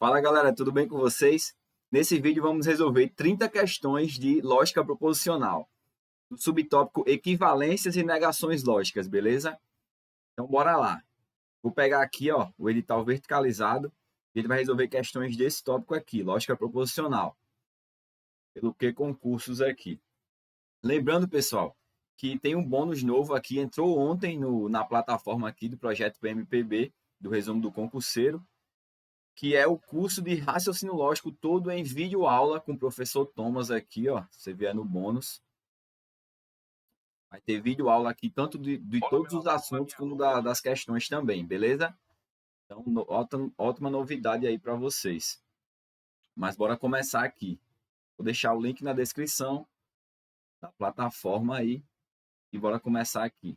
Fala galera, tudo bem com vocês? Nesse vídeo vamos resolver 30 questões de lógica proposicional, do subtópico equivalências e negações lógicas, beleza? Então bora lá. Vou pegar aqui ó, o edital verticalizado e ele vai resolver questões desse tópico aqui, lógica proposicional, pelo que concursos aqui. Lembrando pessoal, que tem um bônus novo aqui, entrou ontem na plataforma aqui do projeto PMPB, do resumo do concurseiro, que é o curso de raciocínio lógico todo em vídeo aula com o professor Thomas aqui, ó. Se você vier no bônus, vai ter vídeo aula aqui, tanto de todos os assuntos como das questões também, beleza? Então, ótima novidade aí para vocês. Mas bora começar aqui. Vou deixar o link na descrição da plataforma aí e bora começar aqui.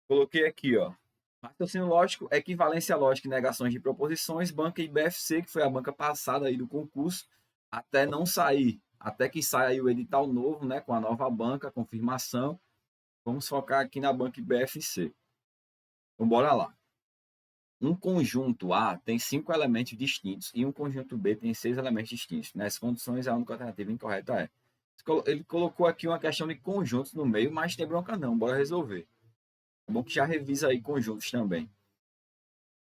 Coloquei aqui, ó. Raciocínio lógico, equivalência lógica e negações de proposições, banca IBFC, que foi a banca passada aí do concurso, até não sair, até que saia aí o edital novo, né, com a nova banca, confirmação. Vamos focar aqui na banca IBFC. Então, bora lá. Um conjunto A tem 5 elementos distintos e um conjunto B tem 6 elementos distintos. Nessas condições, a única alternativa incorreta é. Ele colocou aqui uma questão de conjuntos no meio, mas tem bronca não, bora resolver. É bom que já revisa aí conjuntos também.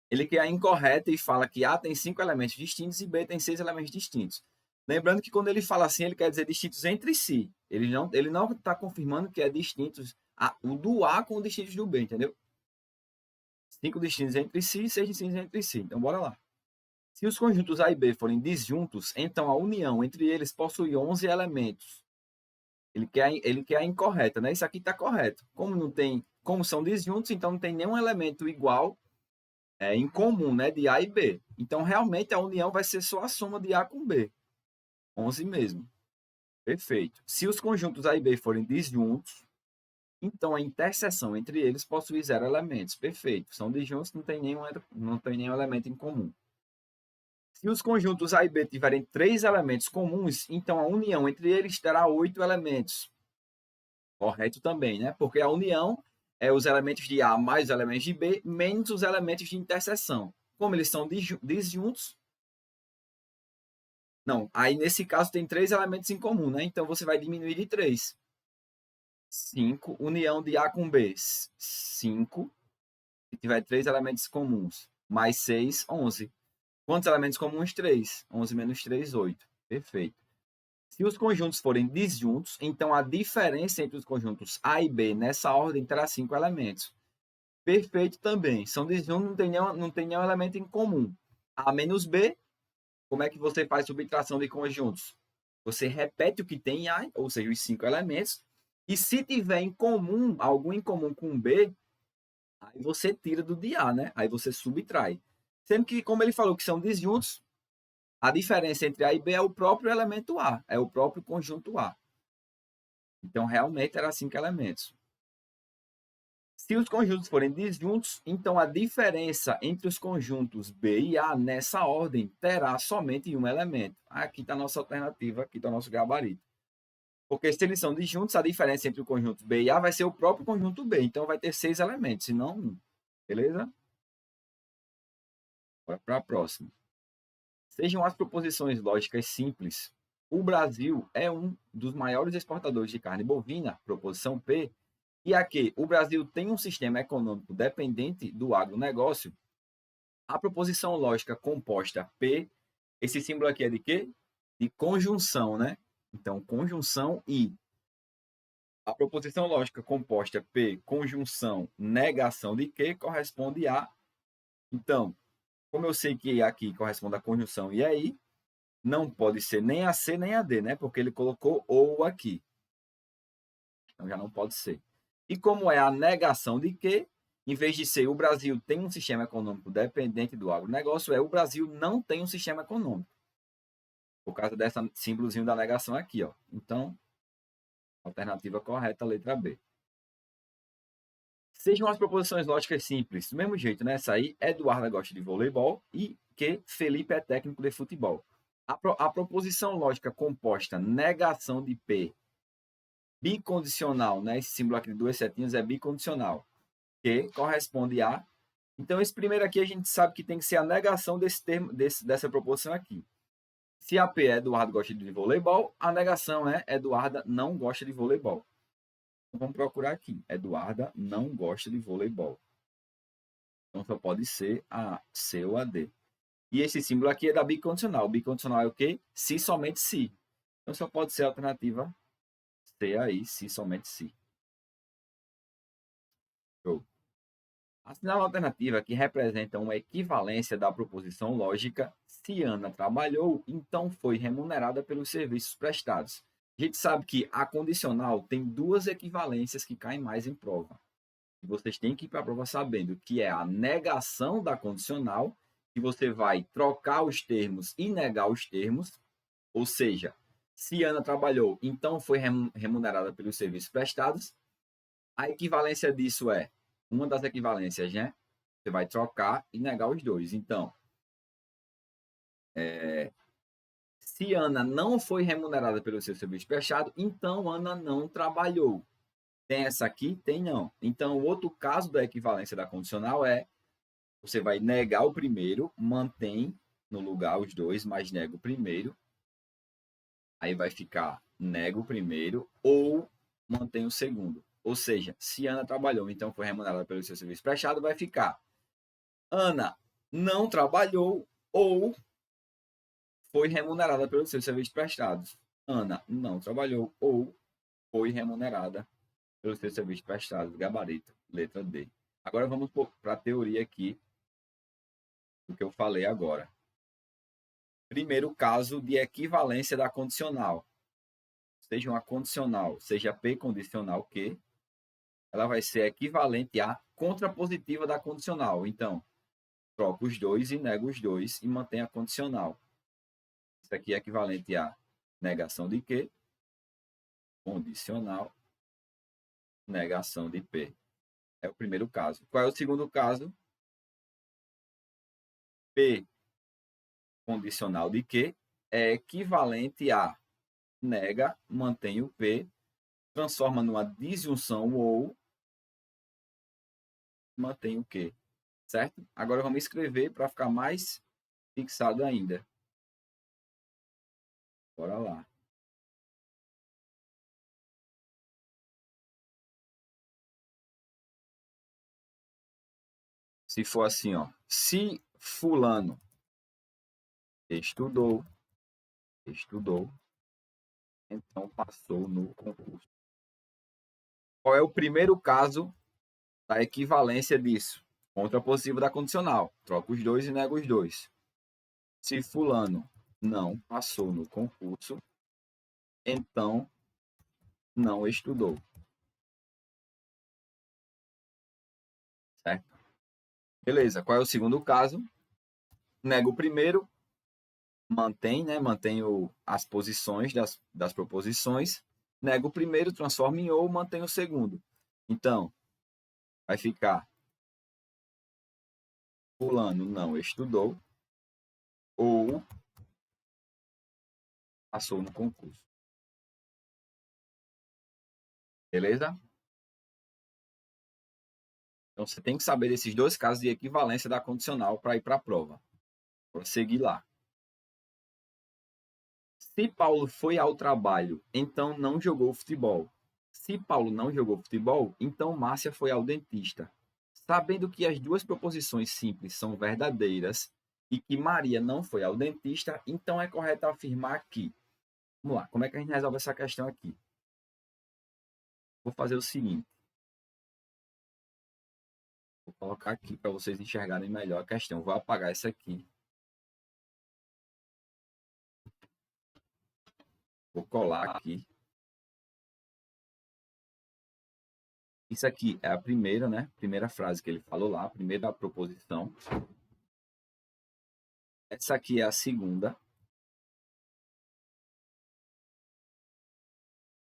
Ele quer a incorreta e fala que A tem 5 elementos distintos e B tem 6 elementos distintos. Lembrando que quando ele fala assim, ele quer dizer distintos entre si. Ele não está confirmando que é distintos o do A com os distintos do B, entendeu? 5 distintos entre si e 6 distintos entre si. Então, bora lá. Se os conjuntos A e B forem disjuntos, então a união entre eles possui 11 elementos. Ele quer a incorreta, né? Isso aqui está correto. Como são disjuntos, então não tem nenhum elemento igual em comum, né, de A e B. Então, realmente, a união vai ser só a soma de A com B. 11 mesmo. Perfeito. Se os conjuntos A e B forem disjuntos, então a interseção entre eles possui 0 elementos. Perfeito. São disjuntos, não tem nenhum elemento em comum. Se os conjuntos A e B tiverem 3 elementos comuns, então a união entre eles terá 8 elementos. Correto também, né? Porque a união é os elementos de A mais os elementos de B, menos os elementos de interseção. Como eles são disjuntos, não, aí nesse caso tem 3 elementos em comum, né? Então você vai diminuir de 3. 5, união de A com B, 5, se tiver 3 elementos comuns, mais 6, 11. Quantos elementos comuns? 3. 11 menos 3, 8. Perfeito. Se os conjuntos forem disjuntos, então a diferença entre os conjuntos A e B nessa ordem terá 5 elementos. Perfeito também. São disjuntos, não tem nenhum elemento em comum. A menos B, como é que você faz subtração de conjuntos? Você repete o que tem em A, ou seja, os 5 elementos, e se tiver em comum, algum em comum com B, aí você tira do de A, né? Aí você subtrai. Sendo que, como ele falou que são disjuntos, a diferença entre A e B é o próprio elemento A, é o próprio conjunto A. Então, realmente, era 5 elementos. Se os conjuntos forem disjuntos, então a diferença entre os conjuntos B e A nessa ordem terá somente um elemento. Aqui está a nossa alternativa, aqui está o nosso gabarito. Porque se eles são disjuntos, a diferença entre o conjunto B e A vai ser o próprio conjunto B. Então vai ter 6 elementos, e não 1. Beleza? Bora para a próxima. Sejam as proposições lógicas simples. O Brasil é um dos maiores exportadores de carne bovina, proposição P, e aqui o Brasil tem um sistema econômico dependente do agronegócio. A proposição lógica composta P, esse símbolo aqui é de quê? De conjunção, né? Então, conjunção e. A proposição lógica composta P, conjunção, negação de Q, corresponde a. Então, como eu sei que aqui corresponde a conjunção e aí, não pode ser nem a C nem a D, né? Porque ele colocou ou aqui. Então, já não pode ser. E como é a negação de que, em vez de ser o Brasil tem um sistema econômico dependente do agronegócio, o Brasil não tem um sistema econômico. Por causa dessa símbolozinho da negação aqui, ó. Então, alternativa correta, letra B. Sejam as proposições lógicas simples. Do mesmo jeito, né? Essa aí, Eduardo gosta de voleibol e que Felipe é técnico de futebol. A proposição lógica composta negação de P bicondicional, né? Esse símbolo aqui de duas setinhas é bicondicional, que corresponde a. Então, esse primeiro aqui a gente sabe que tem que ser a negação desse termo, dessa proposição aqui. Se a P é Eduardo gosta de voleibol, a negação é Eduarda não gosta de voleibol. Então, vamos procurar aqui. Eduarda não gosta de voleibol. Então, só pode ser a C ou a D. E esse símbolo aqui é da bicondicional. Bicondicional é o quê? Se, somente se. Então, só pode ser a alternativa C aí, se, somente se. Show. A sinal alternativa que representa uma equivalência da proposição lógica, se Ana trabalhou, então foi remunerada pelos serviços prestados. A gente sabe que a condicional tem duas equivalências que caem mais em prova. E vocês têm que ir para a prova sabendo que é a negação da condicional, que você vai trocar os termos e negar os termos, ou seja, se Ana trabalhou, então foi remunerada pelos serviços prestados. A equivalência disso é uma das equivalências, né? Você vai trocar e negar os dois. Então, se Ana não foi remunerada pelo seu serviço prestado, então Ana não trabalhou. Tem essa aqui? Tem não. Então, o outro caso da equivalência da condicional é você vai negar o primeiro, mantém no lugar os dois, mas nega o primeiro. Aí vai ficar nega o primeiro ou mantém o segundo. Ou seja, se Ana trabalhou, então foi remunerada pelo seu serviço prestado, vai ficar Ana não trabalhou ou foi remunerada pelos seus serviços prestados. Ana não trabalhou ou foi remunerada pelos seus serviços prestados. Gabarito, letra D. Agora vamos para a teoria aqui do que eu falei agora. Primeiro caso de equivalência da condicional. Seja uma condicional, seja P condicional Q, ela vai ser equivalente à contrapositiva da condicional. Então, troco os dois e nego os dois e mantém a condicional. Isso aqui é equivalente a negação de Q, condicional, negação de P. É o primeiro caso. Qual é o segundo caso? P condicional de Q é equivalente a nega, mantém o P, transforma numa disjunção ou mantém o Q. Certo? Agora vamos escrever para ficar mais fixado ainda. Bora lá. Se for assim, ó, se fulano estudou, então passou no concurso. Qual é o primeiro caso da equivalência disso? Contrapositiva da condicional. Troca os dois e nega os dois. Se fulano não passou no concurso, então não estudou. Certo? Beleza. Qual é o segundo caso? Nega o primeiro, mantém, né? Mantém as posições das proposições. Nega o primeiro, transforma em ou, mantém o segundo. Então, vai ficar fulano não estudou ou passou no concurso. Beleza? Então, você tem que saber desses dois casos de equivalência da condicional para ir para a prova. Vou seguir lá. Se Paulo foi ao trabalho, então não jogou futebol. Se Paulo não jogou futebol, então Márcia foi ao dentista. Sabendo que as duas proposições simples são verdadeiras e que Maria não foi ao dentista, então é correto afirmar que... Vamos lá, como é que a gente resolve essa questão aqui? Vou fazer o seguinte. Vou colocar aqui para vocês enxergarem melhor a questão. Vou apagar essa aqui. Vou colar aqui. Isso aqui é a primeira, né? Primeira frase que ele falou lá, a primeira proposição. Essa aqui é a segunda.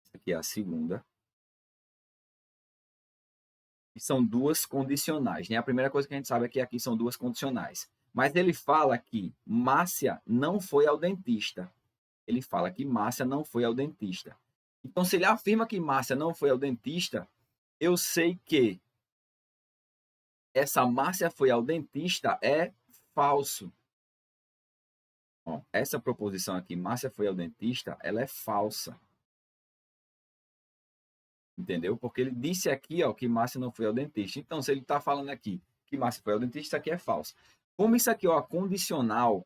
Essa aqui é a segunda. E são duas condicionais, né? A primeira coisa que a gente sabe é que aqui são duas condicionais. Mas ele fala que Márcia não foi ao dentista. Ele fala que Márcia não foi ao dentista. Então, se ele afirma que Márcia não foi ao dentista, eu sei que essa Márcia foi ao dentista é falso. Ó, essa proposição aqui, Márcia foi ao dentista, ela é falsa. Entendeu? Porque ele disse aqui, ó, que Márcia não foi ao dentista. Então, se ele está falando aqui que Márcia foi ao dentista, isso aqui é falso. Como isso aqui, ó, condicional,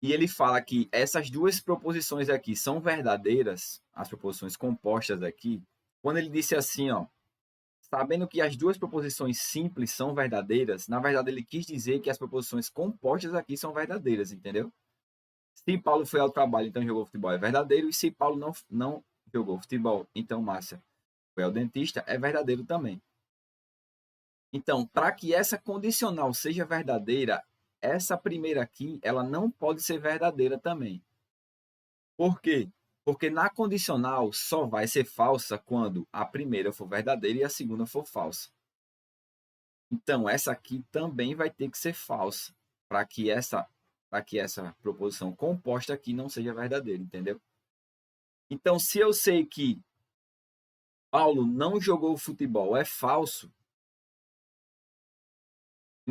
e ele fala que essas duas proposições aqui são verdadeiras, as proposições compostas aqui, quando ele disse assim, ó, sabendo que as duas proposições simples são verdadeiras, na verdade ele quis dizer que as proposições compostas aqui são verdadeiras, entendeu? Se Paulo foi ao trabalho, então jogou futebol, é verdadeiro, e se Paulo não jogou futebol, então Márcia foi ao dentista, é verdadeiro também. Então, para que essa condicional seja verdadeira, essa primeira aqui, ela não pode ser verdadeira também. Por quê? Porque na condicional só vai ser falsa quando a primeira for verdadeira e a segunda for falsa. Então, essa aqui também vai ter que ser falsa para que essa proposição composta aqui não seja verdadeira, entendeu? Então, se eu sei que Paulo não jogou futebol é falso,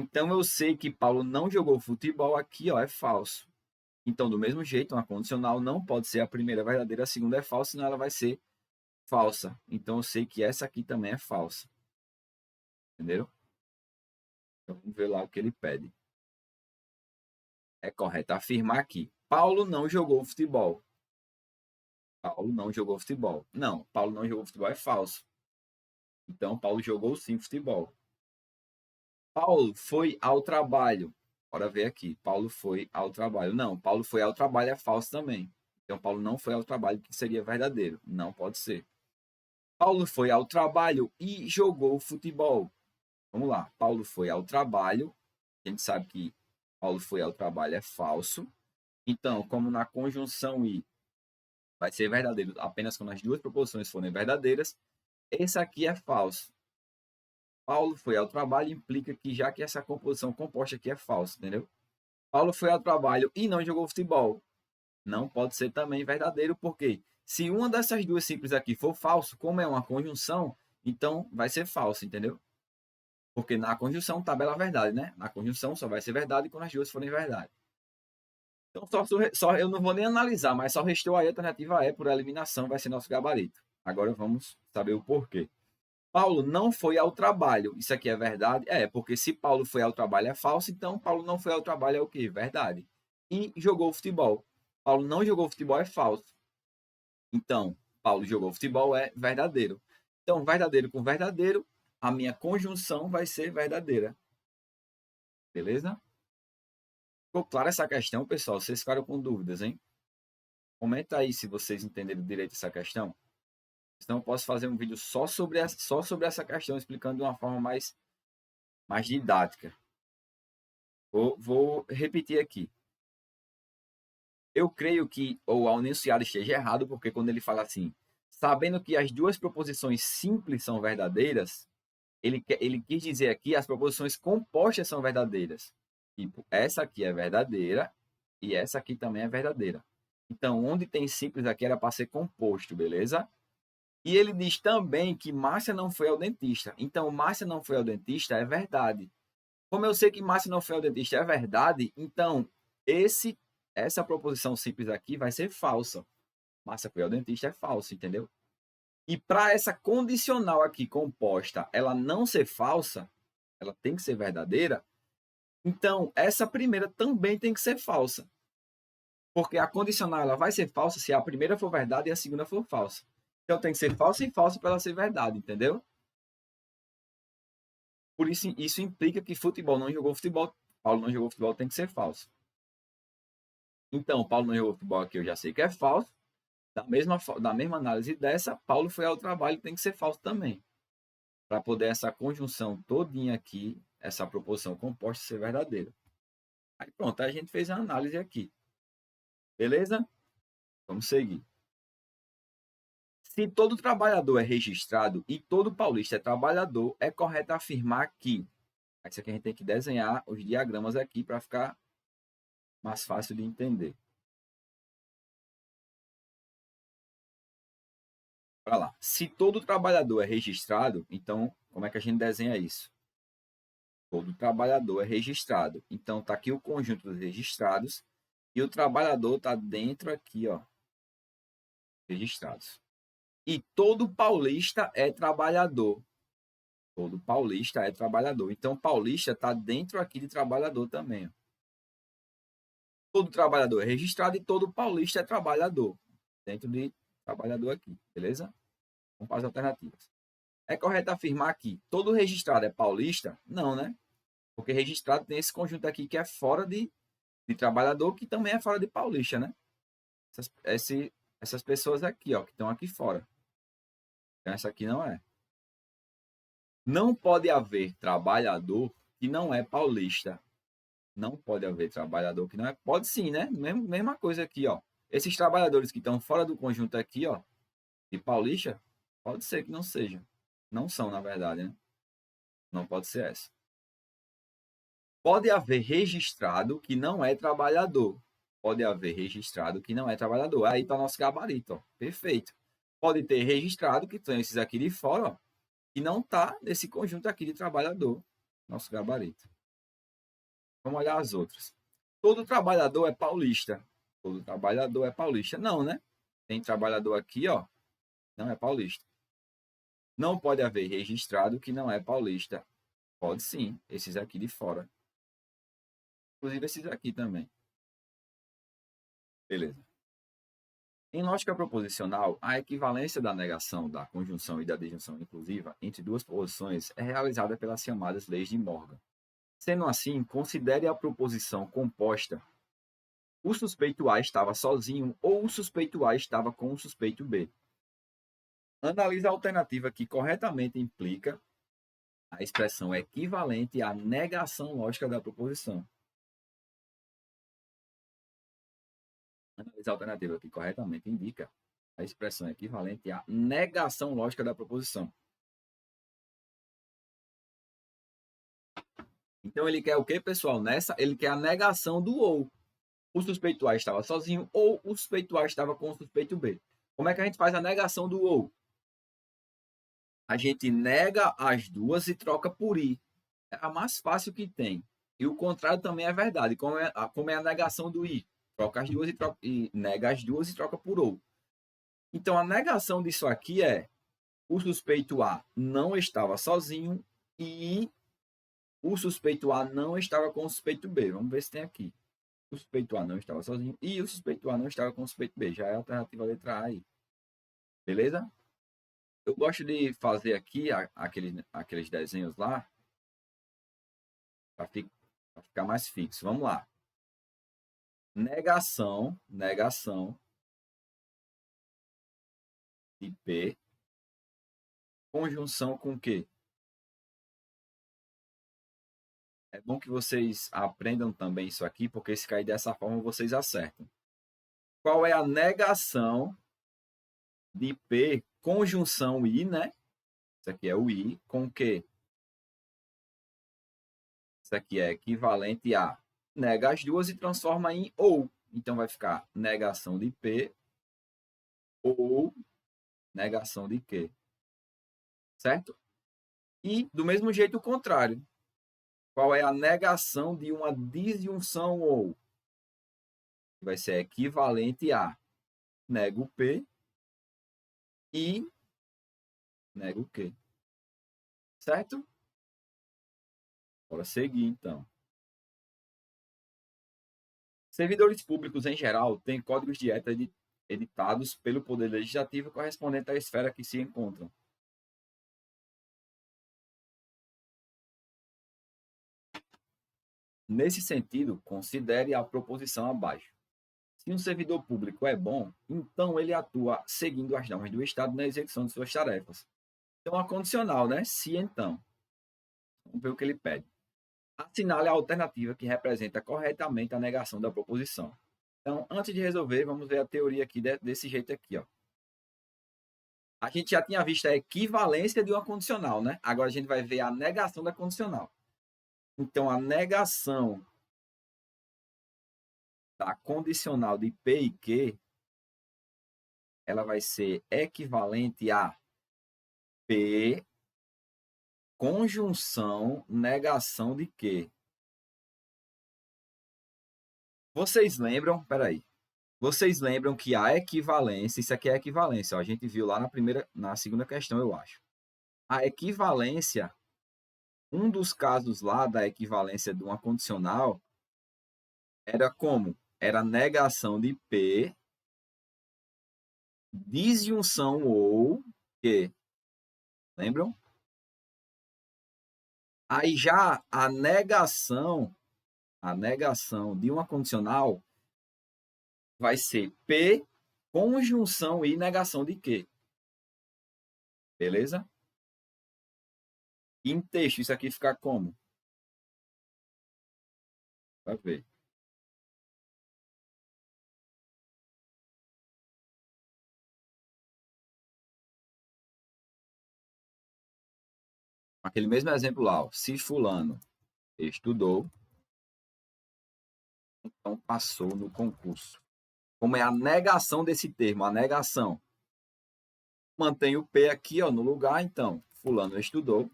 então eu sei que Paulo não jogou futebol aqui, ó, é falso. Então, do mesmo jeito, uma condicional não pode ser a primeira verdadeira, a segunda é falsa, senão ela vai ser falsa. Então, eu sei que essa aqui também é falsa. Entendeu? Então, vamos ver lá o que ele pede. É correto afirmar aqui. Paulo não jogou futebol. Paulo não jogou futebol. Não, Paulo não jogou futebol é falso. Então, Paulo jogou sim futebol. Paulo foi ao trabalho. Bora ver aqui. Paulo foi ao trabalho. Não, Paulo foi ao trabalho é falso também. Então, Paulo não foi ao trabalho, que seria verdadeiro. Não pode ser. Paulo foi ao trabalho e jogou futebol. Vamos lá. Paulo foi ao trabalho. A gente sabe que Paulo foi ao trabalho é falso. Então, como na conjunção e vai ser verdadeiro apenas quando as duas proposições forem verdadeiras, esse aqui é falso. Paulo foi ao trabalho implica que já que essa composição composta aqui é falsa, entendeu? Paulo foi ao trabalho e não jogou futebol. Não pode ser também verdadeiro, porque se uma dessas duas simples aqui for falso, como é uma conjunção, então vai ser falso, entendeu? Porque na conjunção, tabela a verdade, né? Na conjunção só vai ser verdade quando as duas forem verdade. Então, só eu não vou nem analisar, mas só restou aí a alternativa E por eliminação, vai ser nosso gabarito. Agora vamos saber o porquê. Paulo não foi ao trabalho. Isso aqui é verdade? É, porque se Paulo foi ao trabalho é falso, então Paulo não foi ao trabalho é o quê? Verdade. E jogou futebol. Paulo não jogou futebol é falso. Então, Paulo jogou futebol é verdadeiro. Então, verdadeiro com verdadeiro, a minha conjunção vai ser verdadeira. Beleza? Ficou clara essa questão, pessoal? Vocês ficaram com dúvidas, hein? Comenta aí se vocês entenderam direito essa questão. Senão eu posso fazer um vídeo só sobre essa questão, explicando de uma forma mais didática. Vou repetir aqui. Eu creio que o enunciado esteja errado, porque quando ele fala assim, sabendo que as duas proposições simples são verdadeiras, ele quis dizer aqui as proposições compostas são verdadeiras. Tipo, essa aqui é verdadeira e essa aqui também é verdadeira. Então, onde tem simples aqui era para ser composto, beleza? E ele diz também que Márcia não foi ao dentista. Então, Márcia não foi ao dentista é verdade. Como eu sei que Márcia não foi ao dentista é verdade, então essa proposição simples aqui vai ser falsa. Márcia foi ao dentista é falso, entendeu? E para essa condicional aqui composta, ela não ser falsa, ela tem que ser verdadeira. Então, essa primeira também tem que ser falsa. Porque a condicional ela vai ser falsa se a primeira for verdade e a segunda for falsa. Então tem que ser falsa e falsa para ela ser verdade, entendeu? Por isso, isso implica que futebol não jogou futebol. Paulo não jogou futebol tem que ser falso. Então, Paulo não jogou futebol aqui, eu já sei que é falso. Da mesma análise dessa, Paulo foi ao trabalho, tem que ser falso também. Para poder essa conjunção todinha aqui, essa proposição composta ser verdadeira. Aí pronto, a gente fez a análise aqui. Beleza? Vamos seguir. Se todo trabalhador é registrado e todo paulista é trabalhador, é correto afirmar que. Isso aqui a gente tem que desenhar os diagramas aqui para ficar mais fácil de entender. Para lá. Se todo trabalhador é registrado, então como é que a gente desenha isso? Todo trabalhador é registrado. Então, está aqui o conjunto dos registrados e o trabalhador está dentro aqui, ó, registrados. E todo paulista é trabalhador. Todo paulista é trabalhador. Então, paulista está dentro aqui de trabalhador também. Ó. Todo trabalhador é registrado e todo paulista é trabalhador. Dentro de trabalhador aqui, beleza? Vamos para as alternativas. É correto afirmar que todo registrado é paulista? Não, né? Porque registrado tem esse conjunto aqui que é fora de trabalhador, que também é fora de paulista, né? Essas pessoas aqui, ó, que estão aqui fora. Então, essa aqui não é. Não pode haver trabalhador que não é paulista. Não pode haver trabalhador que não é. Pode sim, né? Mesma coisa aqui, ó. Esses trabalhadores que estão fora do conjunto aqui, ó, de paulista, pode ser que não sejam. Não são, na verdade, né? Não pode ser essa. Pode haver registrado que não é trabalhador. Pode haver registrado que não é trabalhador. Aí está nosso gabarito, ó. Perfeito. Pode ter registrado, que tem esses aqui de fora, ó, que não está nesse conjunto aqui de trabalhador. Nosso gabarito. Vamos olhar as outras. Todo trabalhador é paulista. Todo trabalhador é paulista. Não, né? Tem trabalhador aqui, ó, não é paulista. Não pode haver registrado que não é paulista. Pode sim, esses aqui de fora. Inclusive esses aqui também. Beleza. Em lógica proposicional, a equivalência da negação, da conjunção e da disjunção inclusiva entre duas posições é realizada pelas chamadas leis de Morgan. Sendo assim, considere a proposição composta o suspeito A estava sozinho ou o suspeito A estava com o suspeito B. Analise a alternativa que corretamente implica a expressão equivalente à negação lógica da proposição. Analise a alternativa que corretamente indica a expressão equivalente à negação lógica da proposição. Então ele quer o que, pessoal? Nessa, ele quer a negação do ou. O suspeito A estava sozinho ou o suspeito A estava com o suspeito B. Como é que a gente faz a negação do ou? A gente nega as duas e troca por i. É a mais fácil que tem. E o contrário também é verdade. Como é a negação do i? Troca as duas e nega as duas e troca por ou. Então, a negação disso aqui é o suspeito A não estava sozinho e o suspeito A não estava com o suspeito B. Vamos ver se tem aqui. O suspeito A não estava sozinho e o suspeito A não estava com o suspeito B. Já é a alternativa letra A aí. Beleza? Eu gosto de fazer aqui aqueles desenhos lá para ficar mais fixo. Vamos lá. Negação de P, conjunção com Q. É bom que vocês aprendam também isso aqui, porque se cair dessa forma, vocês acertam. Qual é a negação de P, conjunção I, né? Isso aqui é o I, com Q. Isso aqui é equivalente a nega as duas e transforma em ou. Então, vai ficar negação de P ou negação de Q. Certo? E, do mesmo jeito, o contrário. Qual é a negação de uma disjunção ou? Vai ser equivalente a nego P e nego Q. Certo? Bora seguir, então. Servidores públicos, em geral, têm códigos de ética editados pelo Poder Legislativo correspondente à esfera que se encontram. Nesse sentido, considere a proposição abaixo. Se um servidor público é bom, então ele atua seguindo as normas do Estado na execução de suas tarefas. Então, a condicional, né? Se então. Vamos ver o que ele pede. Assinale a alternativa que representa corretamente a negação da proposição. Então, antes de resolver, vamos ver a teoria aqui desse jeito aqui, ó. A gente já tinha visto a equivalência de uma condicional, né? Agora a gente vai ver a negação da condicional. Então, a negação da condicional de P e Q, ela vai ser equivalente a P conjunção, negação de quê? Vocês lembram? Peraí. Vocês lembram que a equivalência, isso aqui é equivalência, ó, a gente viu lá na segunda questão, eu acho. A equivalência, um dos casos lá da equivalência de uma condicional era como? Era negação de P, disjunção ou Q. Lembram? Aí já a negação de uma condicional vai ser P, conjunção e negação de Q. Beleza? Em texto, isso aqui fica como? Vai ver. Aquele mesmo exemplo lá, ó. Se fulano estudou, então passou no concurso. Como é a negação desse termo, a negação. Mantém o P aqui, ó, no lugar, então, fulano estudou.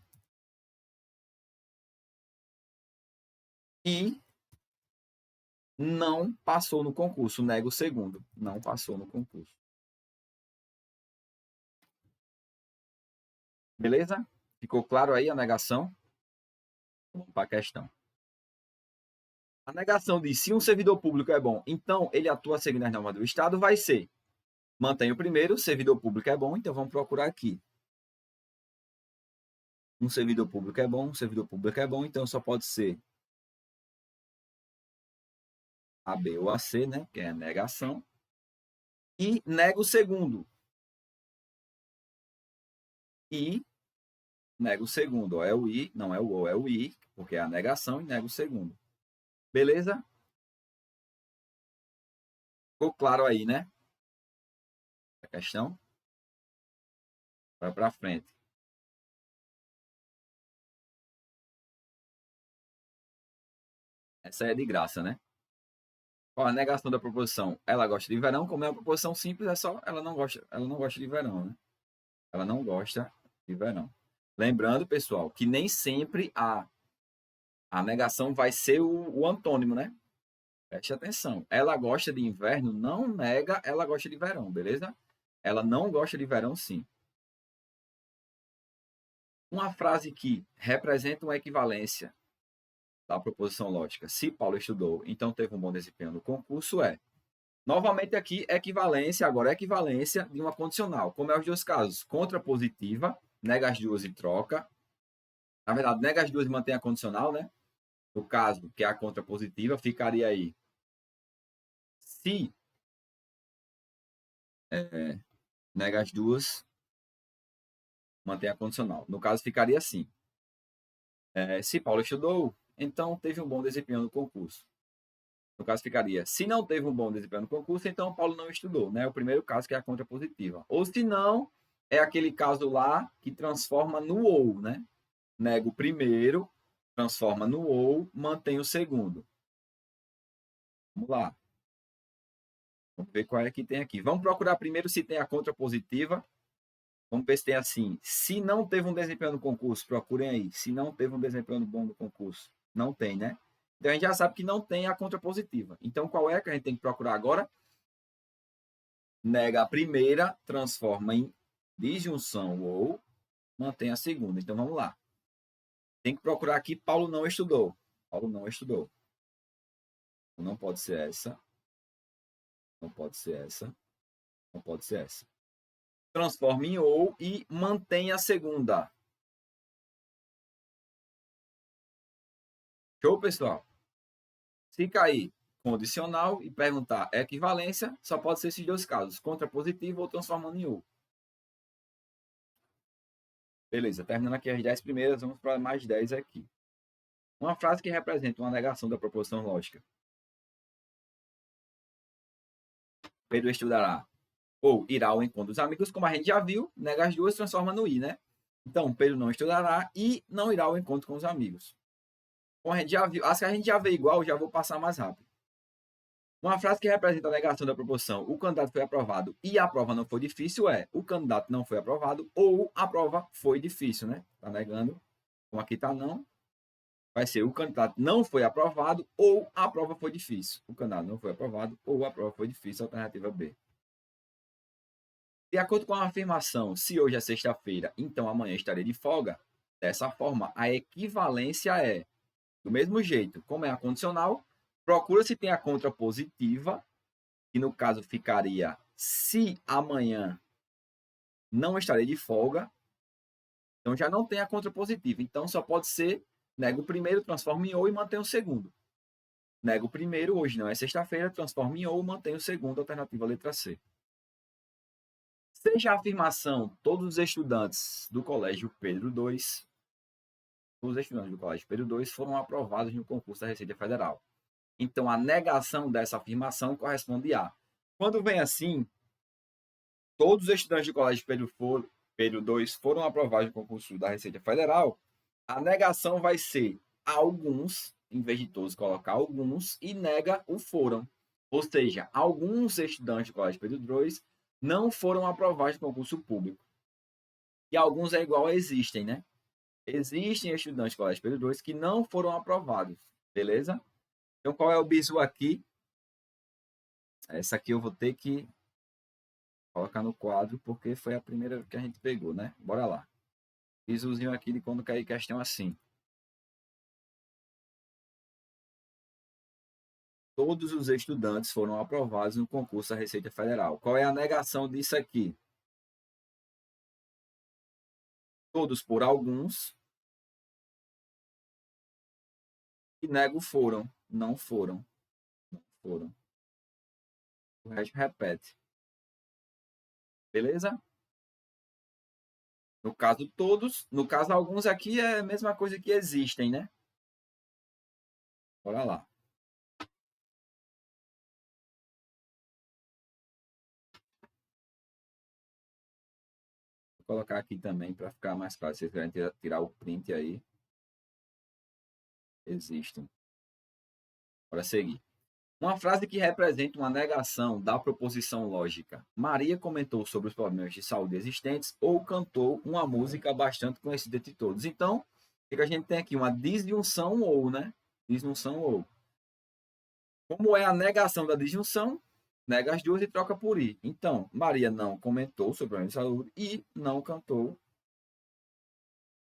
E não passou no concurso, nega o segundo. Não passou no concurso. Beleza? Ficou claro aí a negação? Vamos para a questão. A negação diz, se um servidor público é bom, então ele atua seguindo as normas do Estado, vai ser, mantém o primeiro, servidor público é bom, então vamos procurar aqui. Um servidor público é bom, um servidor público é bom, então só pode ser A, B ou A, C, né? Que é a negação. E nega o segundo. E nega o segundo. Ó, é o I, não é o O, é o I, porque é a negação e nega o segundo. Beleza? Ficou claro aí, né? A questão? Vai para frente. Essa é de graça, né? Ó, a negação da proposição, ela gosta de verão, como é uma proposição simples, é só ela não gosta de verão, né? Ela não gosta de verão. Lembrando, pessoal, que nem sempre a negação vai ser o antônimo, né? Preste atenção. Ela gosta de inverno, não nega, ela gosta de verão, beleza? Ela não gosta de verão, sim. Uma frase que representa uma equivalência da proposição lógica. Se Paulo estudou, então teve um bom desempenho no concurso, é. Novamente aqui, equivalência, agora equivalência de uma condicional. Como é os dois casos? Contrapositiva, nega as duas e troca. Na verdade, nega as duas e mantém a condicional, né? No caso, que é a contrapositiva, ficaria aí. Se nega as duas, mantém a condicional. No caso, ficaria assim. Se Paulo estudou, então teve um bom desempenho no concurso. No caso, ficaria, se não teve um bom desempenho no concurso, então Paulo não estudou, né? O primeiro caso, que é a contrapositiva. Ou se não, é aquele caso lá que transforma no ou, né? Nega o primeiro, transforma no ou, mantém o segundo. Vamos lá. Vamos ver qual é que tem aqui. Vamos procurar primeiro se tem a contrapositiva. Vamos ver se tem assim. Se não teve um desempenho no concurso, procurem aí. Se não teve um desempenho bom no concurso. Não tem, né? Então a gente já sabe que não tem a contrapositiva. Então qual é que a gente tem que procurar agora? Nega a primeira, transforma em disjunção ou mantém a segunda. Então vamos lá. Tem que procurar aqui, Paulo não estudou. Paulo não estudou. Não pode ser essa. Não pode ser essa. Não pode ser essa. Transforma em ou e mantém a segunda. Show, pessoal? Se cair condicional e perguntar equivalência, só pode ser esses dois casos, contrapositivo ou transformando em ou. Beleza, terminando aqui as 10 primeiras, vamos para mais 10 aqui. Uma frase que representa uma negação da proposição lógica. Pedro estudará ou irá ao encontro dos amigos, como a gente já viu, nega as duas, transforma no i, né? Então, Pedro não estudará e não irá ao encontro com os amigos. Como a gente já viu, as que a gente já vê igual, já vou passar mais rápido. Uma frase que representa a negação da proposição, o candidato foi aprovado e a prova não foi difícil, é o candidato não foi aprovado ou a prova foi difícil, né? Tá negando Como aqui está não, vai ser o candidato não foi aprovado ou a prova foi difícil. O candidato não foi aprovado ou a prova foi difícil, alternativa B. De acordo com a afirmação, se hoje é sexta-feira, então amanhã estarei de folga, dessa forma, a equivalência é, do mesmo jeito, como é a condicional, procura se tem a contrapositiva, que no caso ficaria se amanhã não estarei de folga, então já não tem a contrapositiva. Então só pode ser nega o primeiro, transforma em ou e mantém o segundo. Nega o primeiro, hoje não é sexta-feira, transforma em ou, mantém o segundo, alternativa letra C. Seja a afirmação, todos os estudantes do Colégio Pedro II, os estudantes do Colégio Pedro II foram aprovados no concurso da Receita Federal. Então, a negação dessa afirmação corresponde a. Quando vem assim, todos os estudantes do Colégio Pedro II foram aprovados no concurso da Receita Federal, a negação vai ser alguns, em vez de todos colocar alguns, e nega o foram. Ou seja, alguns estudantes do Colégio Pedro II não foram aprovados no concurso público. E alguns é igual a existem, né? Existem estudantes do Colégio Pedro II que não foram aprovados, beleza? Então, qual é o bizu aqui? Essa aqui eu vou ter que colocar no quadro, porque foi a primeira que a gente pegou, né? Bora lá. Bizuzinho aqui de quando cair questão assim. Todos os estudantes foram aprovados no concurso da Receita Federal. Qual é a negação disso aqui? Todos por alguns. E nego foram. Não foram. Não foram. O resto repete. Beleza? No caso, todos. No caso, alguns aqui é a mesma coisa que existem, né? Bora lá. Vou colocar aqui também para ficar mais claro. Se vocês querem tirar o print aí. Existem. Bora seguir. Uma frase que representa uma negação da proposição lógica. Maria comentou sobre os problemas de saúde existentes ou cantou uma música bastante conhecida de todos. Então, o que a gente tem aqui? Uma disjunção ou, né? Disjunção ou. Como é a negação da disjunção? Nega as duas e troca por i. Então, Maria não comentou sobre problemas de saúde e não cantou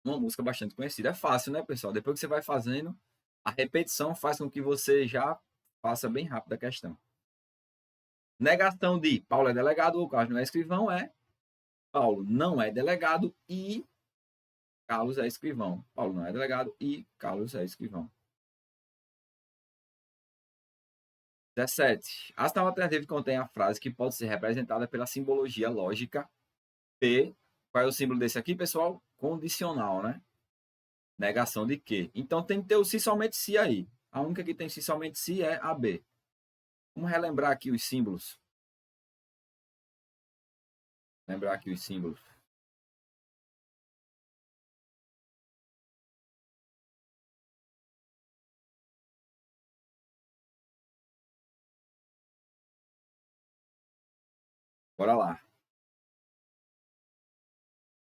uma música bastante conhecida. É fácil, né, pessoal? Depois que você vai fazendo, a repetição faz com que você já faça bem rápido a questão. Negação de Paulo é delegado ou Carlos não é escrivão é Paulo não é delegado e Carlos é escrivão. Paulo não é delegado e Carlos é escrivão. 17. A tal alternativa contém a frase que pode ser representada pela simbologia lógica P. Qual é o símbolo desse aqui, pessoal? Condicional, né? Negação de quê? Então tem que ter o se somente se aí. A única que tem se somente se é a B. Vamos relembrar aqui os símbolos. Lembrar aqui os símbolos. Bora lá.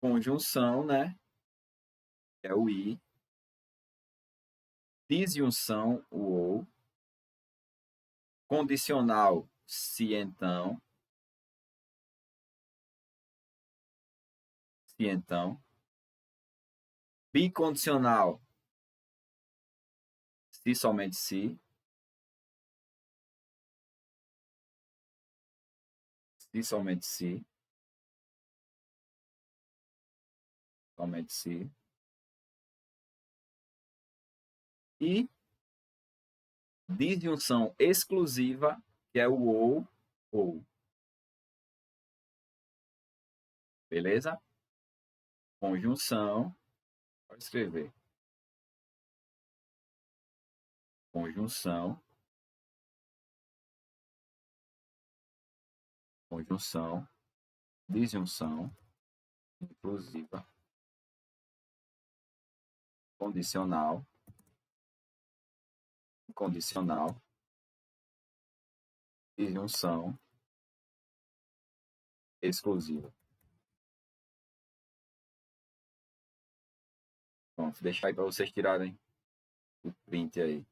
Conjunção, né? É o I. Disjunção, o ou. Condicional, se então. Se então. Bicondicional, se somente se. Se somente se. Somente se. E disjunção exclusiva, que é o ou. Beleza? Conjunção. Pode escrever. Conjunção. Conjunção. Disjunção. Inclusiva. Condicional. Condicional. Disjunção. Exclusiva. Pronto, deixa aí para vocês tirarem o print aí.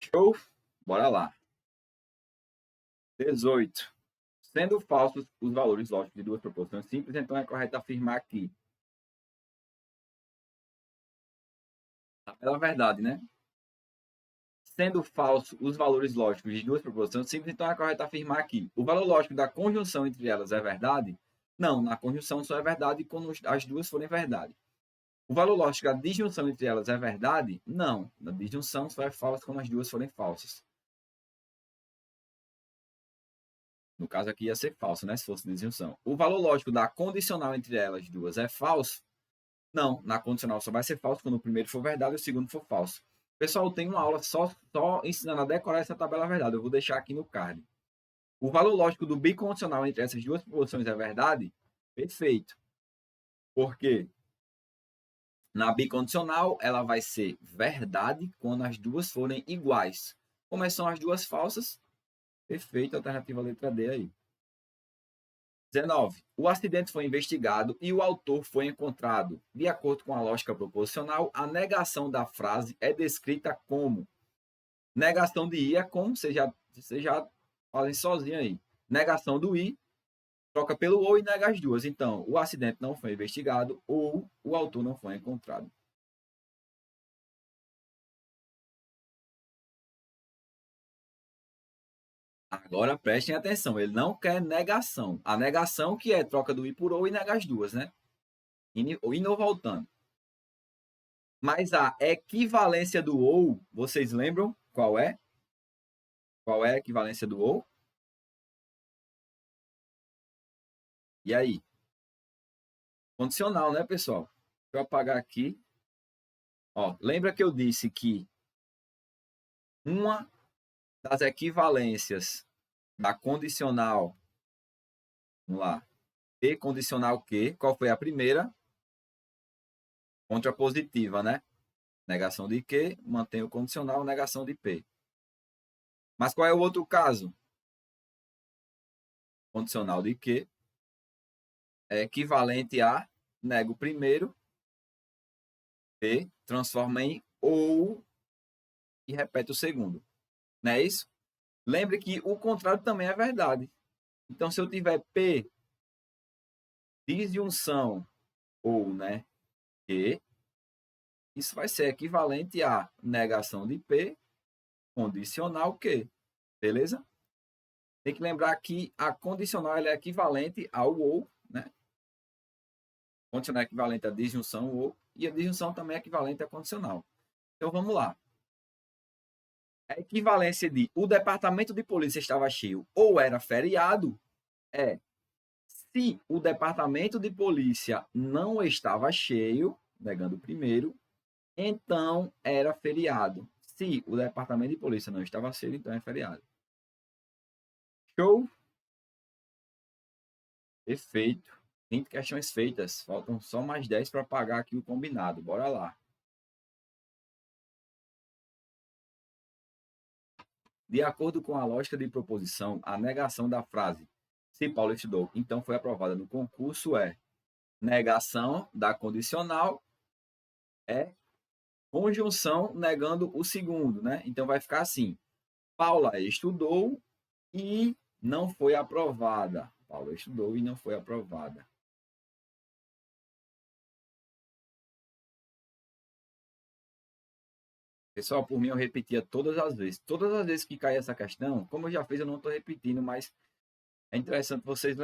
Show? Bora lá. 18. Sendo falsos os valores lógicos de duas proporções simples, então é correto afirmar aqui. É verdade, né? Sendo falso os valores lógicos de duas proporções simples, então é correto afirmar aqui. O valor lógico da conjunção entre elas é verdade? Não, na conjunção só é verdade quando as duas forem verdade. O valor lógico da disjunção entre elas é verdade? Não, na disjunção só é falso quando as duas forem falsas. No caso aqui ia ser falso, né? Se fosse disjunção. O valor lógico da condicional entre elas duas é falso? Não, na condicional só vai ser falso quando o primeiro for verdade e o segundo for falso. Pessoal, tem uma aula só ensinando a decorar essa tabela verdade. Eu vou deixar aqui no card. O valor lógico do bicondicional entre essas duas proporções é verdade? Perfeito. Por quê? Na bicondicional, ela vai ser verdade quando as duas forem iguais. Como são as duas falsas? Perfeito, alternativa letra D aí. 19. O acidente foi investigado e o autor foi encontrado. De acordo com a lógica proposicional, a negação da frase é descrita como. Negação de I é como, vocês já fazem sozinho aí. Negação do I, troca pelo ou e nega as duas. Então, o acidente não foi investigado ou o autor não foi encontrado. Agora prestem atenção, ele não quer negação. A negação que é troca do I por ou e nega as duas, né? Indo ou voltando. Mas a equivalência do ou, vocês lembram qual é? Qual é a equivalência do ou? E aí? Condicional, né, pessoal? Deixa eu apagar aqui. Ó, lembra que eu disse que uma das equivalências da condicional, vamos lá, P condicional Q, qual foi a primeira? Contrapositiva, né? Negação de Q, mantém o condicional, negação de P. Mas qual é o outro caso? Condicional de Q é equivalente a nego o primeiro, P transforma em ou e repete o segundo. Não é isso? Lembre que o contrário também é verdade. Então, se eu tiver P disjunção ou, né, Q, isso vai ser equivalente a negação de P condicional Q. Beleza? Tem que lembrar que a condicional ela é equivalente ao ou, né? Condicional é equivalente à disjunção ou, e a disjunção também é equivalente à condicional. Então, vamos lá. A equivalência de o departamento de polícia estava cheio ou era feriado é se o departamento de polícia não estava cheio, negando o primeiro, então era feriado. Se o departamento de polícia não estava cheio, então é feriado. Show? Perfeito. 20 questões feitas. Faltam só mais 10 para pagar aqui o combinado. Bora lá. De acordo com a lógica de proposição, a negação da frase se Paulo estudou, então foi aprovada no concurso é negação da condicional é conjunção negando o segundo, né? Então vai ficar assim: Paula estudou e não foi aprovada. Paula estudou e não foi aprovada. Pessoal, por mim eu repetia todas as vezes. Todas as vezes que caía essa questão, como eu já fiz, eu não estou repetindo, mas é interessante vocês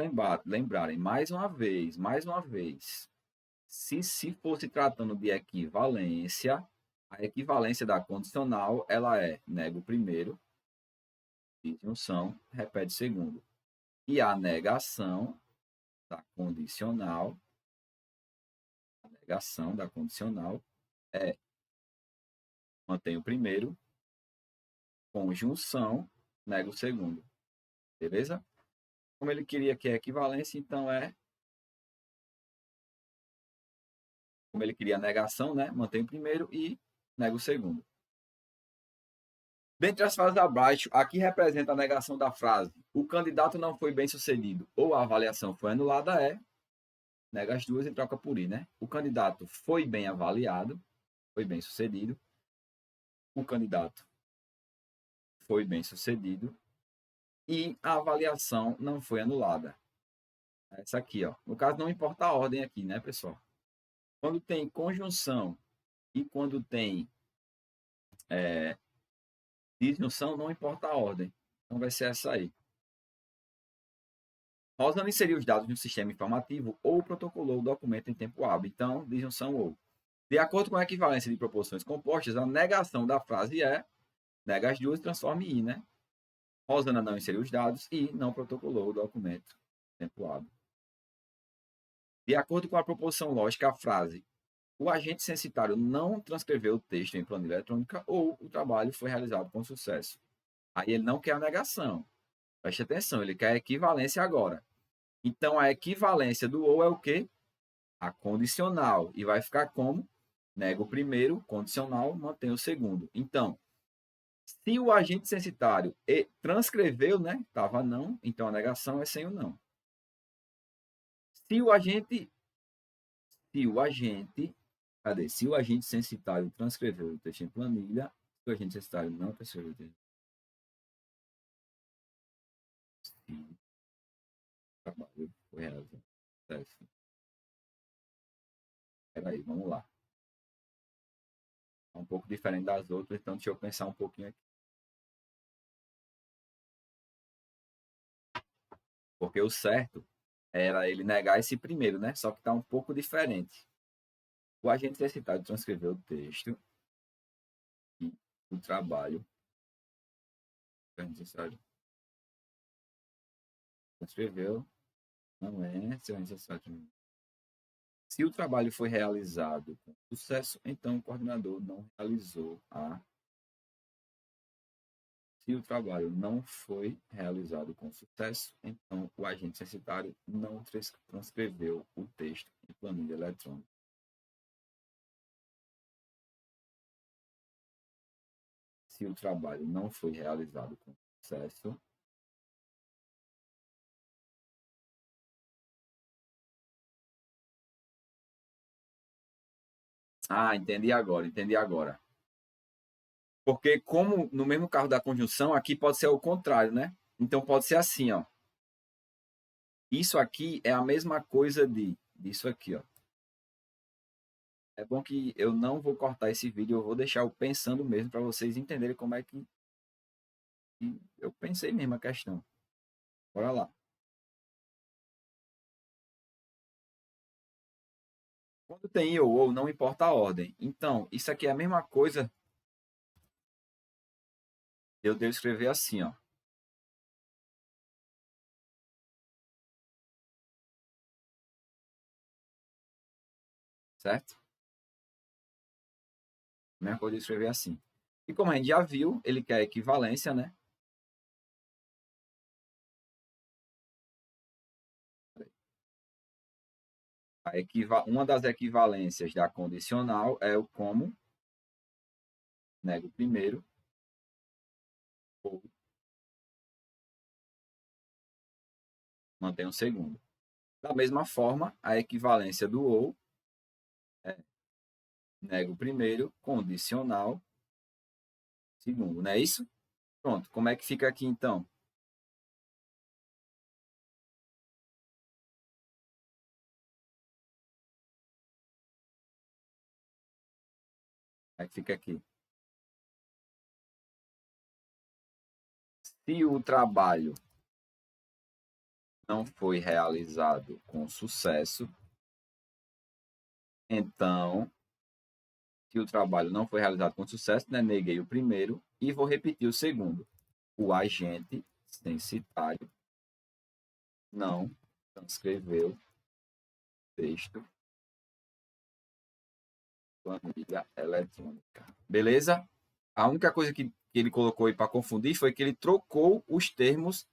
lembrarem mais uma vez, mais uma vez. Se fosse tratando de equivalência, a equivalência da condicional, ela é nega o primeiro, disjunção, repete o segundo. E a negação da condicional, é mantém o primeiro, conjunção, nega o segundo. Beleza? Como ele queria que é equivalência, então é como ele cria a negação, né? Mantém o primeiro e nega o segundo. Dentre as frases abaixo, aqui representa a negação da frase o candidato não foi bem sucedido ou a avaliação foi anulada nega as duas e troca por i, né? O candidato foi bem avaliado, foi bem sucedido. O candidato foi bem sucedido e a avaliação não foi anulada. Essa aqui, ó. No caso, não importa a ordem aqui, né, pessoal? Quando tem conjunção e quando tem disjunção, não importa a ordem. Então vai ser essa aí. Rosana inseriu os dados no sistema informativo ou protocolou o documento em tempo hábil. Então, disjunção ou. De acordo com a equivalência de proposições compostas, a negação da frase é nega as duas e transforma em i, né? Rosana não inseriu os dados e não protocolou o documento em tempo hábil. De acordo com a proposição lógica, a frase o agente censitário não transcreveu o texto em planilha eletrônica ou o trabalho foi realizado com sucesso. Aí ele não quer a negação. Preste atenção, ele quer a equivalência agora. Então, a equivalência do ou é o quê? A condicional. E vai ficar como? Nega o primeiro, condicional, mantém o segundo. Então, se o agente censitário transcreveu, né? Estava não, então a negação é sem o não. Se o agente censitário transcreveu o texto em planilha, se o agente censitário não transcreveu o texto trabalho foi realizado. Espera aí, vamos lá. É um pouco diferente das outras, então deixa eu pensar um pouquinho aqui. Porque o certo era ele negar esse primeiro, né? Só que está um pouco diferente. O agente censitário transcreveu o texto e o trabalho. O agente censitário transcreveu, não é, se o agente censitário. Se o trabalho foi realizado com sucesso, então o coordenador não realizou a. Se o trabalho não foi realizado com sucesso, então o agente censitário não transcreveu o texto em planilha eletrônica. Se o trabalho não foi realizado com sucesso, entendi agora. Porque como no mesmo carro da conjunção, aqui pode ser o contrário, né? Então pode ser assim, ó. Isso aqui é a mesma coisa disso aqui, ó. É bom que eu não vou cortar esse vídeo, eu vou deixar o pensando mesmo para vocês entenderem como é que eu pensei mesmo a questão. Bora lá. Quando tem ou, não importa a ordem. Então, isso aqui é a mesma coisa. Eu devo escrever assim, ó. Certo? A mesma coisa de escrever assim. E como a gente já viu, ele quer equivalência, né? Uma das equivalências da condicional é o como, nego o primeiro, ou mantém o segundo. Da mesma forma, a equivalência do ou é nego o primeiro, condicional, segundo, não é isso? Pronto, como é que fica aqui então? Como é que fica aqui? Se o trabalho não foi realizado com sucesso, então, se o trabalho não foi realizado com sucesso, né, neguei o primeiro e vou repetir o segundo. O agente censitário não transcreveu texto planilha eletrônica. Beleza? A única coisa que ele colocou aí para confundir foi que ele trocou os termos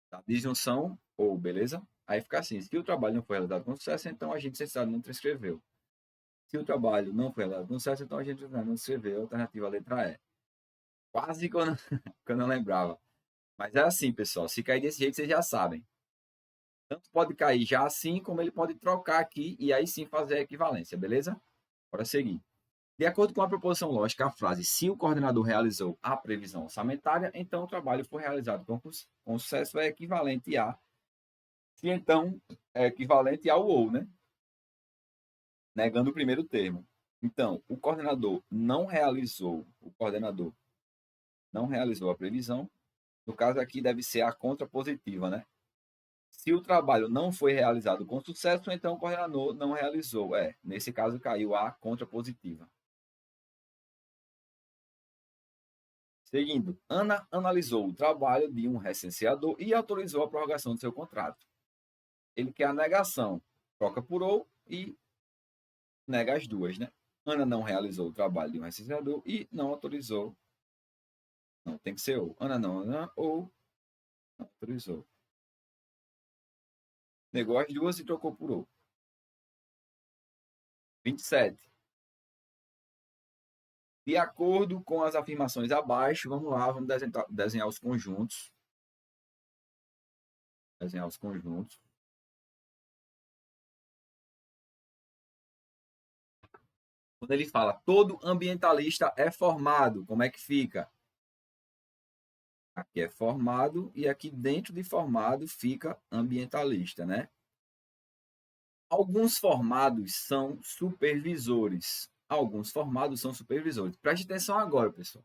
da disjunção ou, beleza? Aí fica assim, se o trabalho não foi realizado com sucesso, então a gente cessado não transcreveu. Se o trabalho não foi realizado com sucesso, então a gente não escreveu. Alternativa letra E. Quase que eu não, que eu não lembrava. Mas é assim, pessoal. Se cair desse jeito, vocês já sabem. Tanto pode cair já assim, como ele pode trocar aqui e aí sim fazer a equivalência, beleza? Bora seguir. De acordo com a proposição lógica, a frase se o coordenador realizou a previsão orçamentária, então o trabalho foi realizado com sucesso é equivalente a. Se então é equivalente ao ou, né? Negando o primeiro termo. Então, o coordenador não realizou a previsão. No caso aqui deve ser a contrapositiva, né? Se o trabalho não foi realizado com sucesso, então o coordenador não realizou. Nesse caso caiu a contrapositiva. Seguindo, Ana analisou o trabalho de um recenseador e autorizou a prorrogação do seu contrato. Ele quer a negação, troca por ou e nega as duas, né? Ana não realizou o trabalho de um recenseador e não autorizou. Não, tem que ser ou. Ana ou não autorizou. Negou as duas e trocou por ou. 27. De acordo com as afirmações abaixo, vamos lá, vamos desenhar os conjuntos. Desenhar os conjuntos. Quando ele fala todo ambientalista é formado, como é que fica? Aqui é formado e aqui dentro de formado fica ambientalista, né? Alguns formados são supervisores. Alguns formados são supervisores. Preste atenção agora, pessoal.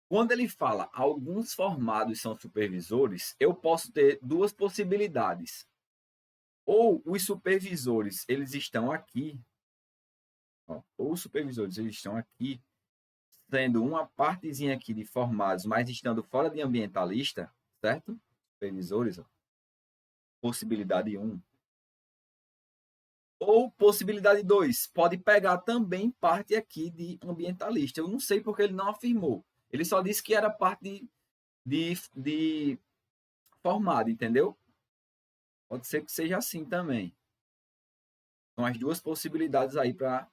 Quando ele fala alguns formados são supervisores, eu posso ter duas possibilidades. Ou os supervisores, eles estão aqui, ou os supervisores, eles estão aqui, sendo uma partezinha aqui de formados, mas estando fora de ambientalista, certo? Supervisores, possibilidade 1. Ou possibilidade 2, pode pegar também parte aqui de ambientalista. Eu não sei porque ele não afirmou. Ele só disse que era parte de formado, entendeu? Pode ser que seja assim também. São as duas possibilidades aí para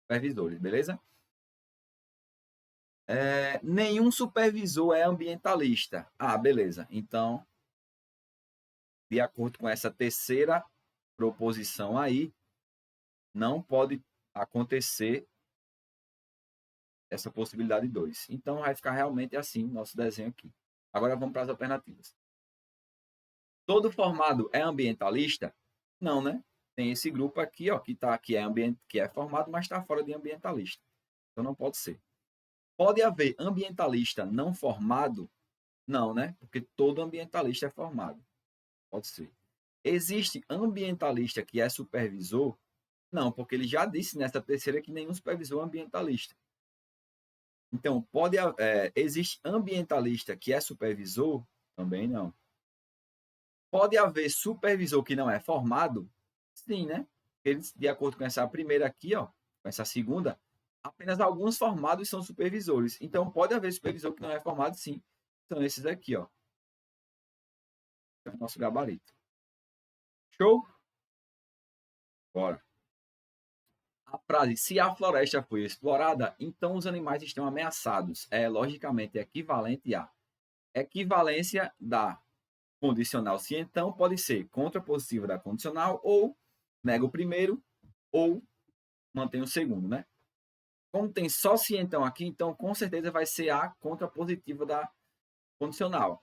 supervisores, beleza? Nenhum supervisor é ambientalista. Ah, beleza. Então, de acordo com essa terceira proposição aí, não pode acontecer essa possibilidade 2. Então, vai ficar realmente assim nosso desenho aqui. Agora vamos para as alternativas. Todo formado é ambientalista? Não, né? Tem esse grupo aqui, ó, que é formado, mas está fora de ambientalista. Então não pode ser. Pode haver ambientalista não formado? Não, né? Porque todo ambientalista é formado. Pode ser. Existe ambientalista que é supervisor? Não, porque ele já disse nessa terceira que nenhum supervisor é ambientalista. Então, existe ambientalista que é supervisor? Também não. Pode haver supervisor que não é formado? Sim, né? Eles, de acordo com essa primeira aqui, ó, com essa segunda, apenas alguns formados são supervisores. Então, pode haver supervisor que não é formado, sim. São esses aqui, ó. É o nosso gabarito. Show? Bora. A frase, se a floresta foi explorada, então os animais estão ameaçados. É, logicamente, equivalente a equivalência da condicional se então pode ser contrapositiva da condicional ou nega o primeiro ou mantém o segundo, né? Como tem só se então aqui, então com certeza vai ser a contrapositiva da condicional.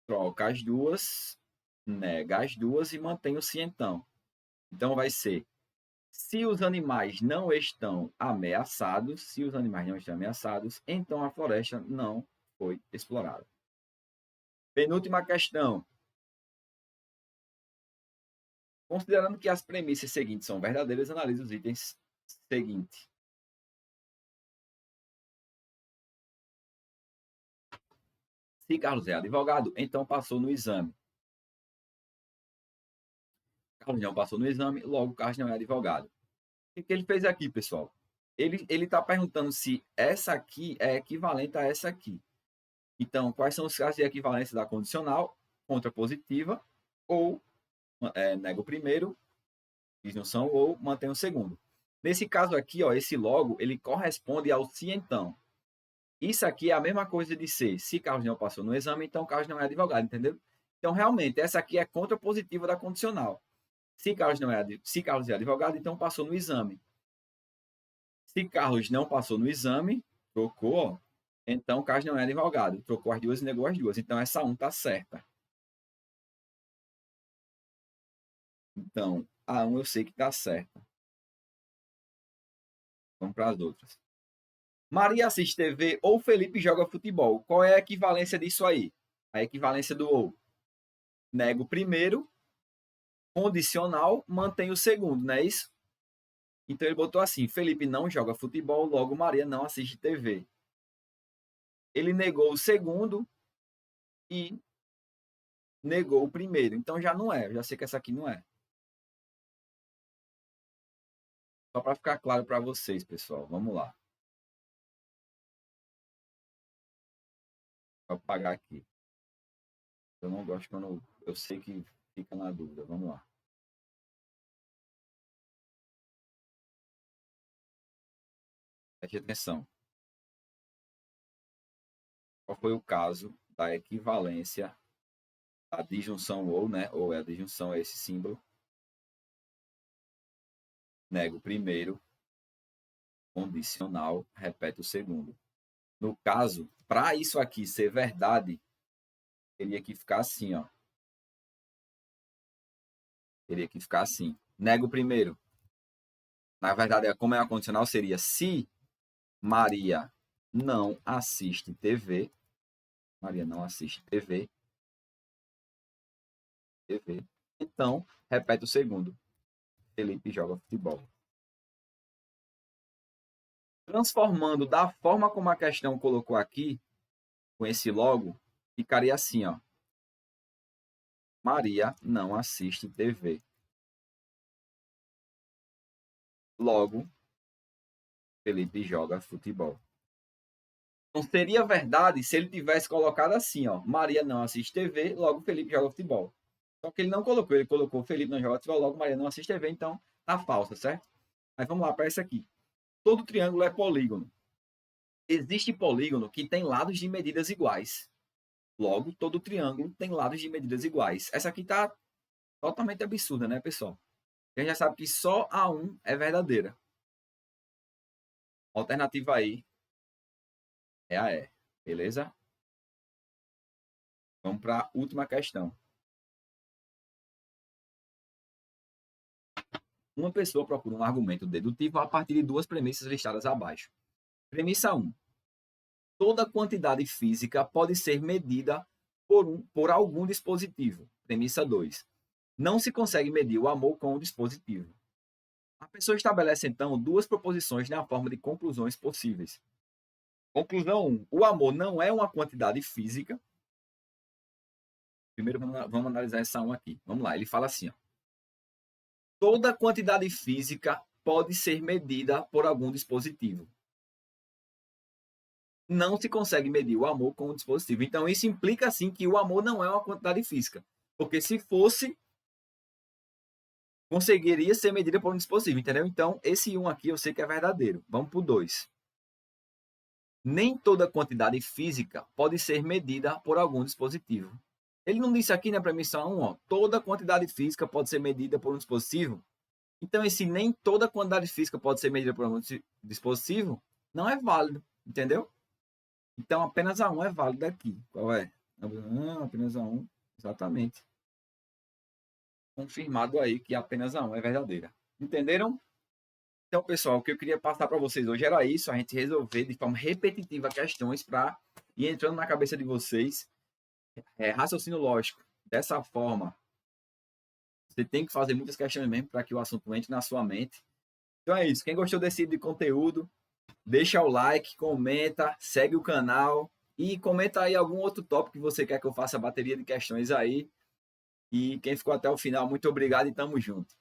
Troca as duas, nega as duas e mantém o se então. Então vai ser se os animais não estão ameaçados, então a floresta não foi explorada. Penúltima questão. Considerando que as premissas seguintes são verdadeiras, analise os itens seguintes. Se Carlos é advogado, então passou no exame. Carlos não passou no exame, logo Carlos não é advogado. O que ele fez aqui, pessoal? Ele está perguntando se essa aqui é equivalente a essa aqui. Então, quais são os casos de equivalência da condicional? contrapositiva, ou nega o primeiro, disjunção, ou mantém o segundo. Nesse caso aqui, ó, esse logo, ele corresponde ao se então. Isso aqui é a mesma coisa de ser, se Carlos não passou no exame, então Carlos não é advogado, entendeu? Então, realmente, essa aqui é contrapositiva da condicional. Se Carlos é advogado, então passou no exame. Se Carlos não passou no exame, trocou, ó, então Carlos não é advogado. Trocou as duas e negou as duas. Então, essa 1 está certa. Então, a 1 eu sei que está certa. Vamos para as outras. Maria assiste TV ou Felipe joga futebol. Qual é a equivalência disso aí? A equivalência do ou. Nego o primeiro, condicional, mantém o segundo, não é isso? Então ele botou assim: Felipe não joga futebol, logo Maria não assiste TV. Ele negou o segundo e negou o primeiro. Então já não é. Eu já sei que essa aqui não é. Só para ficar claro para vocês, pessoal. Vamos lá. Vou apagar aqui. Eu não gosto quando eu sei que fica na dúvida. Vamos lá. Preste atenção. Qual foi o caso da equivalência da disjunção ou, né? Ou é a disjunção, é esse símbolo. Nego o primeiro, condicional, repete o segundo. No caso, para isso aqui ser verdade, teria que ficar assim, ó. Teria que ficar assim. Nego o primeiro. Na verdade, como é a condicional, seria se Maria não assiste TV. Maria não assiste TV. Então, repete o segundo. Felipe joga futebol. Transformando da forma como a questão colocou aqui, com esse logo, ficaria assim, ó. Maria não assiste TV. Logo, Felipe joga futebol. Não seria verdade se ele tivesse colocado assim, ó. Maria não assiste TV, logo Felipe joga futebol. Só que ele não colocou, ele colocou Felipe não joga futebol, logo Maria não assiste TV, então tá falsa, certo? Mas vamos lá para esse aqui. Todo triângulo é polígono. Existe polígono que tem lados de medidas iguais. Logo, todo triângulo tem lados de medidas iguais. Essa aqui tá totalmente absurda, né, pessoal? A gente já sabe que só a 1 é verdadeira. A alternativa aí é a E. Beleza? Vamos para a última questão. Uma pessoa procura um argumento dedutivo a partir de duas premissas listadas abaixo. Premissa 1. Toda quantidade física pode ser medida por algum dispositivo. Premissa 2. Não se consegue medir o amor com o dispositivo. A pessoa estabelece, então, duas proposições na forma de conclusões possíveis. Conclusão 1. O amor não é uma quantidade física. Primeiro, vamos analisar essa 1 aqui. Vamos lá, ele fala assim, ó. Toda quantidade física pode ser medida por algum dispositivo. Não se consegue medir o amor com o dispositivo. Então, isso implica, assim, que o amor não é uma quantidade física. Porque se fosse, conseguiria ser medida por um dispositivo, entendeu? Então, esse 1 aqui eu sei que é verdadeiro. Vamos para o 2. Nem toda quantidade física pode ser medida por algum dispositivo. Ele não disse aqui na premissa 1, ó, toda quantidade física pode ser medida por um dispositivo. Então, esse nem toda quantidade física pode ser medida por algum dispositivo não é válido, entendeu? Então, apenas a 1 é válida aqui. Qual é? Apenas a 1, exatamente. Confirmado aí que apenas a 1 é verdadeira. Entenderam? Então, pessoal, o que eu queria passar para vocês hoje era isso, a gente resolver de forma repetitiva questões para ir entrando na cabeça de vocês. Raciocínio lógico. Dessa forma, você tem que fazer muitas questões mesmo para que o assunto entre na sua mente. Então é isso. Quem gostou desse tipo de conteúdo, deixa o like, comenta, segue o canal e comenta aí algum outro tópico que você quer que eu faça a bateria de questões aí. E quem ficou até o final, muito obrigado e tamo junto.